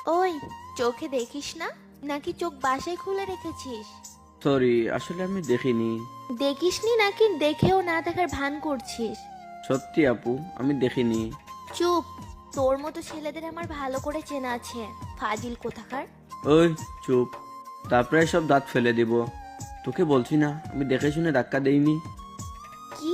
ওই, চোখে দেখিস না নাকি চোখ বাসায় খুলে রেখেছিস? সরি, আসলে আমি দেখিনি। দেখিসনি নাকি দেখেও না দেখার ভান করছিস? সত্যি আপু, আমি দেখিনি। চুপ। তোর মতো ছেলেদের আমার ভালো করে চেনা আছে, ফাজিল কোথাকার। ওই চুপ, তারপরে সব দাঁত ফেলে দিব। তোকে বলছি না আমি দেখে শুনে ধাক্কা দেইনি। কি?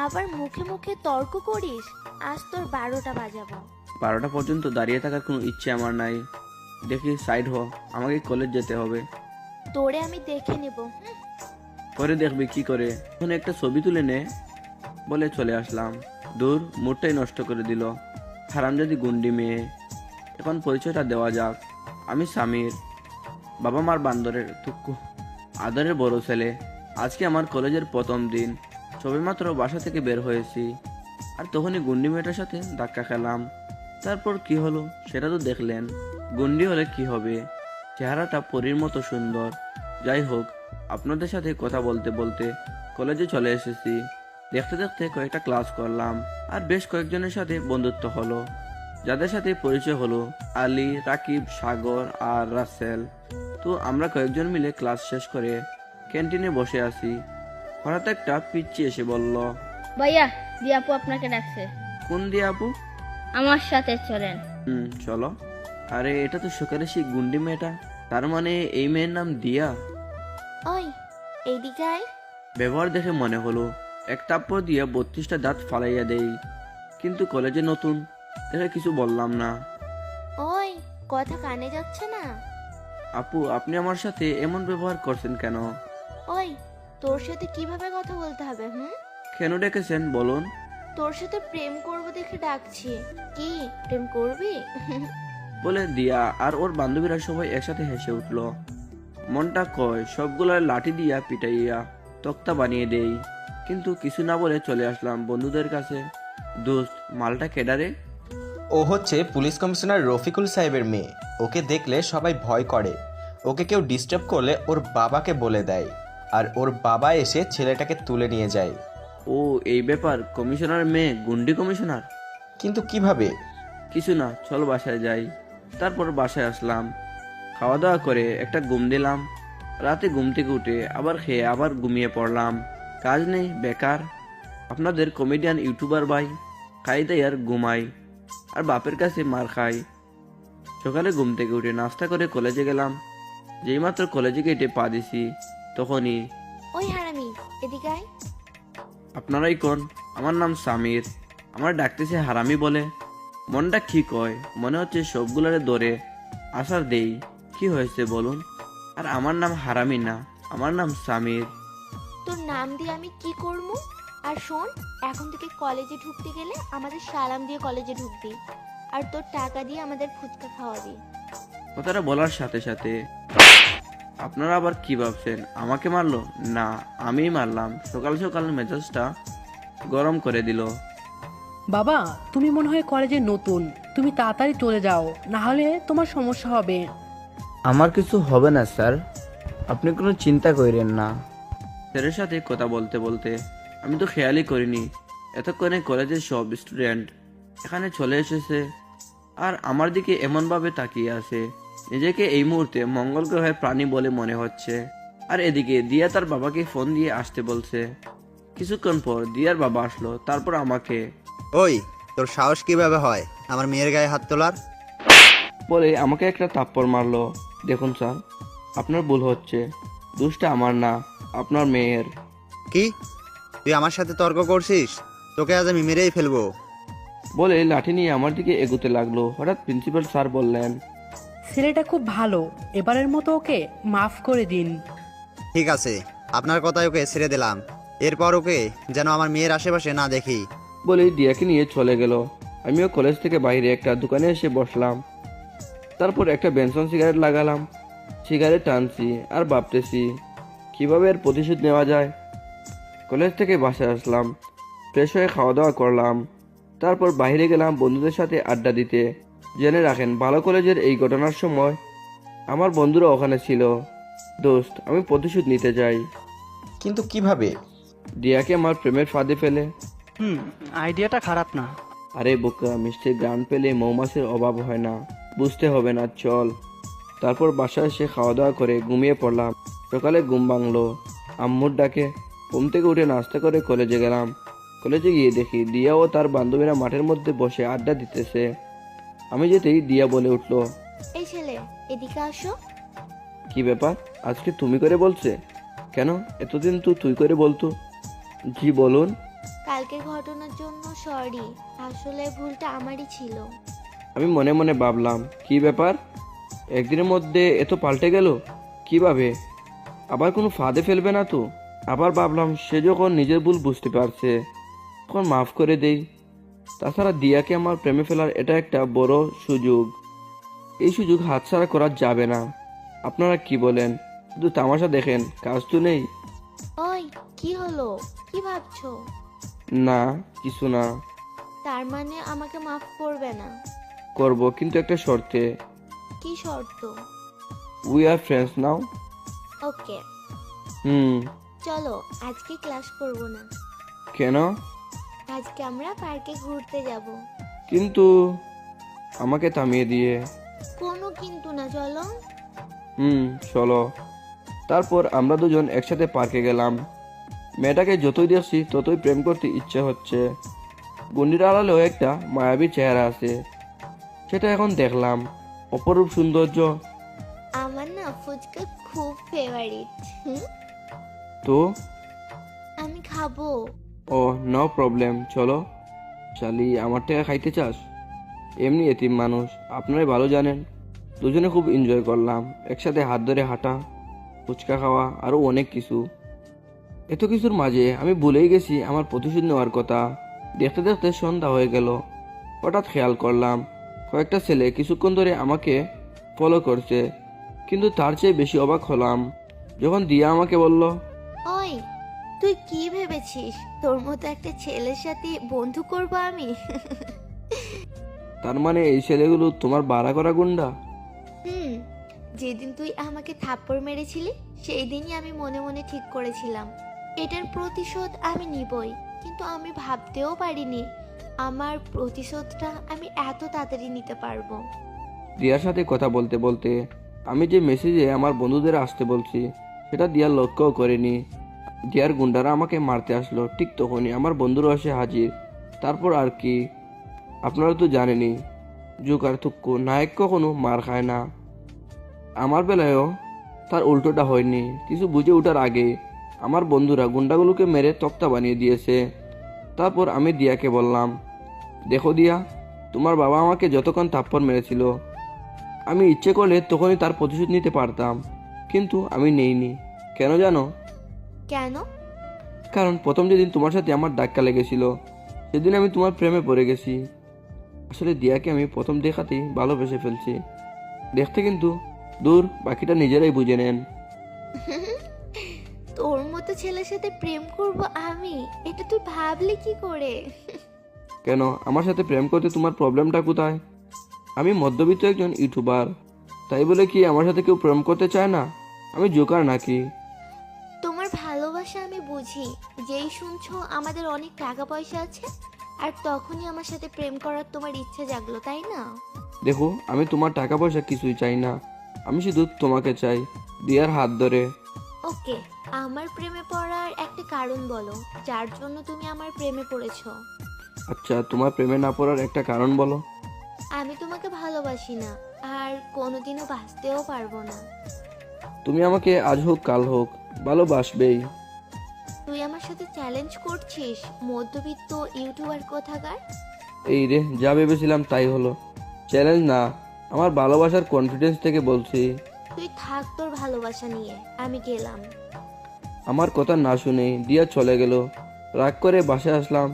আবার মুখে মুখে তর্ক করিস? আজ তোর 12টা বাজাবো। 12টা পর্যন্ত দাঁড়িয়ে থাকার কোনো ইচ্ছে আমার নাই। দেখি সাইড হ, আমাকে কলেজ যেতে হবে। তোরে আমি দেখে নেব। পরে দেখবি কি করে। এখন একটা ছবি তুলে নে বলে চলে আসলাম। দূর, মুডটাই নষ্ট করে দিল হারামজাদি গুন্ডি মেয়ে। এখন পরিচয়টা দেওয়া যাক। আমি সামির, বাবা মার বান্দরের তুক্কু আদরের বড় ছেলে। আজকে আমার কলেজের প্রথম দিন। সবেমাত্র বাসা থেকে বের হয়েছি, আর তখনই গুন্ডি মেয়েটার সাথে ধাক্কা খেলাম। তারপর কি হলো সেটা তো দেখলেন। গুন্ডি হলে কি হবে, চেহারাটা পরীর মতো সুন্দর। যাই হোক, আপনাদের সাথে কথা বলতে বলতে কলেজে চলে এসেছি। দেখতে দেখতে কয়েকটা ক্লাস করলাম, আর বেশ কয়েকজনের সাথে বন্ধুত্ব হলো। যাদের সাথে পরিচয় হলো আলী, রাকিব, সাগর আর রাসেল। তো আমরা কয়েকজন মিলে ক্লাস শেষ করে ক্যান্টিনে বসে আছি। হঠাৎ একটা পিচ্চি এসে বলল, ভাইয়া, দিয়া আপু আপনাকে ডাকছে। কোন দিয়ে আপু? আমার সাথে চলেন। চলো। আরে এটা তো সকালে সেই গুন্ডি মেয়েটা। তার মানে এই মেয়ের নাম দিয়া। ওই, এইদিকে আয়। ব্যবহার দেখে মনে হলো এক থাপ্পড় দিয়ে 32টা দাঁত ফালাইয়া দেই, কিন্তু কলেজে নতুন দেখে কিছু বললাম না। ওই, কথা কানে যাচ্ছে না? আপু, আপনি আমার সাথে এমন ব্যবহার করছেন কেন? ওই, তোর সাথে কিভাবে কথা বলতে হবে? কেন ডেকেছেন বলুন? তোর সাথে প্রেম করব দেখে ডাকছি। কি প্রেম করবি? বলে দিয়া আর ওর বান্ধবীরা সবাই একসাথে হেসে উঠল। মনটা কয় সবগুলার লাঠি দিয়া পিটাইয়া তক্তা বানিয়ে দেই, কিন্তু কিছু না বলে চলে আসলাম বন্ধুদের কাছে। দোস্ত, মালটা কেডারে? ও হচ্ছে পুলিশ কমিশনার রফিকুল সাহেবের মেয়ে। ওকে দেখলে সবাই ভয় করে। ওকে কেউ ডিস্টার্ব করলে ওর বাবাকে বলে দেয়, আর ওর বাবা এসে ছেলেটাকে তুলে নিয়ে যায়। ও এই ব্যাপার, কমিশনার মেয়ে গুন্ডি কমিশনার? কিন্তু কিভাবে? কিছু না, চল বাসায় যাই। তারপর বাসায় আসলাম, খাওয়া দাওয়া করে একটা ঘুম দিলাম। রাতে ঘুম থেকে উঠে আবার খেয়ে আবার ঘুমিয়ে পড়লাম। কাজ নেই, বেকার। আপনাদের কমেডিয়ান ইউটিউবার ভাই খাই দেয় আর ঘুমাই, আর বাপের কাছে মার খাই। সকালে ঘুম থেকে উঠে নাস্তা করে কলেজে গেলাম। যেইমাত্র কলেজে গেটে পা দিছি তখনই, ওই হারামি, এদিকে আয়। আপনারাই কোন? আমার নাম সামির। আমার ডাকতেছে হারামি বলে। মনটা কি কয়, মনে হচ্ছে সবগুলারে ধরে আসার দেই। কি হয়েছে বলুন? আর আমার নাম হারামি না, আমার নাম সামির। তোর নাম দিয়ে আমি কি করবো? আর শোন, এখন থেকে কলেজে ঢুকতে গেলে আমাদের সালাম দিয়ে কলেজে ঢুকবি, আর তোর টাকা দিয়ে আমাদের ফুচকা খাওয়াবি। কথাটা বলার সাথে সাথে আপনারা আবার কি ভাবছেন, আমাকে মারলো? না, আমিই মারলাম। সকাল সকাল মেজাজটা গরম করে দিল। বাবা, তুমি মনে হয় কলেজে নতুন, তুমি তাড়াতাড়ি চলে যাও, না হলে তোমার সমস্যা হবে। আমার কিছু হবে না স্যার, আপনি কোনো চিন্তা করেন না। স্যারের সাথে কথা বলতে বলতে আমি তো খেয়ালই করিনি এতক্ষণে কলেজের সব স্টুডেন্ট এখানে চলে এসেছে, আর আমার দিকে এমনভাবে তাকিয়ে আছে, নিজেকে এই মুহূর্তে মঙ্গল গ্রহের প্রাণী বলে মনে হচ্ছে। আর এদিকে দিয়া তার বাবাকে ফোন দিয়ে আসতে বলছে। কিছুক্ষণ পর দিয়ার বাবা আসলো, তারপর আমাকে ওই, তোর সাহস কিভাবে হয় আমার মেয়ের গায়ে হাত তোলার? বলে আমাকে একটা থাপ্পড় মারলো। দেখুন স্যার, আপনার ভুল হচ্ছে, দোষটা আমার না, আপনার মেয়ের। কি? তুই আমার সাথে তর্ক করছিস? তোকে আজ আমি মেরেই ফেলবো। বলে লাঠি নিয়ে আমার দিকে এগোতে লাগলো। হঠাৎ প্রিন্সিপাল স্যার বললেন, ছেলেটা খুব ভালো, এবারের মতো ওকে মাফ করে দিন। ঠিক আছে, আপনার কথায় ওকে ছেড়ে দিলাম। এরপর ওকে যেন আমার মেয়ের আশেপাশে না দেখি। বলে দিয়াকে নিয়ে চলে গেল। আমিও কলেজ থেকে বাইরে একটা দোকানে এসে বসলাম। তারপর একটা বেনসন সিগারেট লাগালাম, সিগারেট টানছি আর ভাবতেছি কিভাবে এর প্রতিশোধ নেওয়া যায়। কলেজ থেকে বাসায় আসলাম, ফ্রেশ হয়ে খাওয়া দাওয়া করলাম। তারপর বাইরে গেলাম বন্ধুদের সাথে আড্ডা দিতে। জেনে রাখেন, ভালো কলেজের এই ঘটনার সময় আমার বন্ধুরা ওখানে ছিল। দোস্ত, আমি প্রতিশোধ নিতে চাই। কিন্তু কিভাবে? দিয়াকে আমার প্রেমের ফাঁদে ফেলে। আইডিয়াটা খারাপ না। আরে বোকা, মিষ্টির গান পেলে মৌমাছির অভাব হয় না। বুঝতে হবে না, চল। তারপর বাসায় এসে খাওয়া দাওয়া করে ঘুমিয়ে পড়লাম। সকালে ঘুম ভাঙলো আম্মুর ডাকে। ঘুম থেকে উঠে নাস্তা করে কলেজে গেলাম। কলেজে গিয়ে দেখি দিয়া ও তার বান্ধবীরা মাঠের মধ্যে বসে আড্ডা দিতেছে। আমি যেতেই দিয়া বলে উঠলো, এই ছেলে, এদিকে আসো। কি ব্যাপার, আজকে তুমি করে বলছে কেন? এতদিন তো তুই করে বলতো। জি বলুন। কালকের ঘটনার জন্য সরি, আসলে ভুলটা আমারই ছিল। আমি মনে মনে ভাবলাম, কি ব্যাপার, একদিনের মধ্যে এত পাল্টে গেল কিভাবে? আবার কোনো ফাঁদে ফেলবে না তো? আবার ভাবলাম সে যখন নিজের ভুল বুঝতে পারছে তখন মাফ করে দেই। তাছাড়া দিয়াকে আমার প্রেমে ফেলার এটা একটা বড় সুযোগ। এই সুযোগ হাতছাড়া করা যাবে না। আপনারা কি বলেন? শুধু তামাশা দেখেন, কাজ তো নেই। ওই, কি হলো? কি ভাবছো? না, কিছু না। তার মানে আমাকে মাফ করবে না? করব, কিন্তু একটা শর্তে। কি শর্ত? We are friends now. Okay, hmm. চলো আজকে ক্লাস করব না। কেন? আজকে আমরা পার্কে ঘুরতে যাব। কিন্তু আমাকে থামিয়ে দিয়ে। কোনো কিন্তু না, চলো। চলো। তারপর আমরা দুজন একসাথে পার্কে গেলাম। মেয়েটাকে যতই দেখছি ততই প্রেম করতে ইচ্ছে হচ্ছে। গুন্ডির আড়ালেও একটা মায়াবী চেহারা আছে, সেটা এখন দেখলাম। অপরূপ সৌন্দর্য। আমার না ফুচকা খুব ফেভারিট। তো আমি খাবো। ও, নো প্রবলেম, চলো। চালি, আমার টাকা খাইতে চাস? এমনি এতিম মানুষ, আপনারাই ভালো জানেন। দুজনে খুব এনজয় করলাম, একসাথে হাত ধরে হাঁটা, ফুচকা খাওয়া, আরও অনেক কিছু। এত কিছুর মাঝে আমি ভুলেই গেছি আমার প্রতিশোধ নেওয়ার কথা। দেখতে দেখতে সন্ধ্যা হয়ে গেল। হঠাৎ খেয়াল করলাম কয়েকটা ছেলে কিছুক্ষণ ধরে আমাকে ফলো করছে, কিন্তু তার চেয়ে বেশি অবাক হলাম যখন দিয়া আমাকে বলল, ওই, তুই কি ভেবেছিস তোর মতো একটা ছেলের সাথে বন্ধু করব আমি? তার মানে এই ছেলেগুলো তোমার ভাড়া করা গুন্ডা? হুম, যেদিন তুই আমাকে থাপ্পড় মেরেছিলি সেই দিনই আমি মনে মনে ঠিক করেছিলাম এটার প্রতিশোধ আমি নিবই। কিন্তু আমি ভাবতেও পারিনি আমার প্রতিশোধটা আমি এত তাড়াতাড়ি নিতে পারবো। দিয়ার সাথে কথা বলতে বলতে আমি যে মেসেজে আমার বন্ধুদের আসতে বলছি সেটা দিয়ার লক্ষ্যও করেনি। দিয়ার গুন্ডারা আমাকে মারতে আসলো, ঠিক তখনই আমার বন্ধুরা এসে হাজির। তারপর আর কি, আপনারা তো জানেনই, যুগ আর তুক্কু নায়ক কখনো মার খায় না। আমার বেলায়ও তার উল্টোটা হয়নি। কিছু বুঝে ওঠার আগে আমার বন্ধুরা গুন্ডাগুলোকে মেরে তক্তা বানিয়ে দিয়েছে। তারপর আমি দিয়াকে বললাম, দেখো দিয়া, তোমার বাবা আমাকে যতক্ষণ থাপ্পড় মেরেছিল আমি ইচ্ছে করলে তখনই তার প্রতিশোধ নিতে পারতাম, কিন্তু আমি নেইনি। কেন জানো? কেন? কারণ প্রথম যেদিন তোমার সাথে আমার ধাক্কা লেগেছিল সেদিন আমি তোমার প্রেমে পড়ে গেছি। আসলে দিয়াকে আমি প্রথম দেখাতেই ভালোবেসে ফেলছি। দেখতে কিন্তু দূর, বাকিটা নিজেরাই বুঝে নেন। তোর মতো ছেলের সাথে প্রেম করব আমি? এটা তুই ভাবলি কি করে? কেন, আমার সাথে প্রেম করতে তোমার প্রবলেমটা কোথায়? আমি মধ্যবিত্ত একজন ইউটিউবার, তাই বলে কি আমার সাথে কেউ প্রেম করতে চায় না? আমি জোকার নাকি? তোমার ভালোবাসা আমি বুঝি। যেই শুনছো আমাদের অনেক টাকা পয়সা আছে আর তখনই আমার সাথে প্রেম করার তোমার ইচ্ছে জাগলো, তাই না? দেখো, আমি তোমার টাকা পয়সা কিছুই চাই না, আমি শুধু তোমাকে চাই, দিয়ার হাত ধরে। ওকে, আমার প্রেমে পড়ার একটা কারণ বলো যার জন্য তুমি আমার প্রেমে পড়েছো। আচ্ছা, তোমার প্রেমে না পড়ার একটা কারণ বলো। আমি তোমাকে ভালোবাসি না আর কোনোদিনও বাঁচতেও পারবো না। তুমি আমাকে আজ হোক কাল হোক ভালোবাসবেই। তুই আমার সাথে চ্যালেঞ্জ করছিস, মধ্যবিত্ত ইউটিউবার কোথাকার? এই রে, যা ভেবেছিলাম তাই হলো। চ্যালেঞ্জ না, আমার ভালোবাসার কনফিডেন্স থেকে বলছি। তুই থাক তোর ভালোবাসা নিয়ে, আমি গেলাম। আমার কথা না শুনেই দিয়া চলে গেল। রাগ করে বাসায় আসলাম,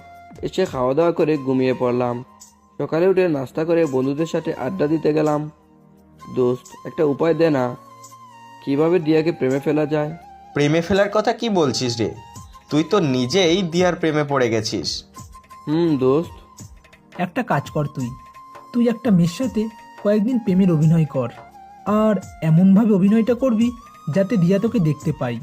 এসে খাওয়া দাওয়া করে ঘুমিয়ে পড়লাম। সকালে উঠে নাস্তা করে বন্ধুদের সাথে আড্ডা দিতে গেলাম। দোস্ত, একটা উপায় দে না, কিভাবে দিয়াকে প্রেমে ফেলা যায়? প্রেমে ফেলার কথা কি বলছিস রে? তুই তো নিজেই দিয়ার প্রেমে পড়ে গেছিস। দোস্ত। একটা কাজ কর, তুই তুই একটা মেয়ের সাথে কয়েকদিন প্রেমের অভিনয় কর, আর এমনভাবে অভিনয়টা করবি যাতে দিয়া তোকে দেখতে পাই।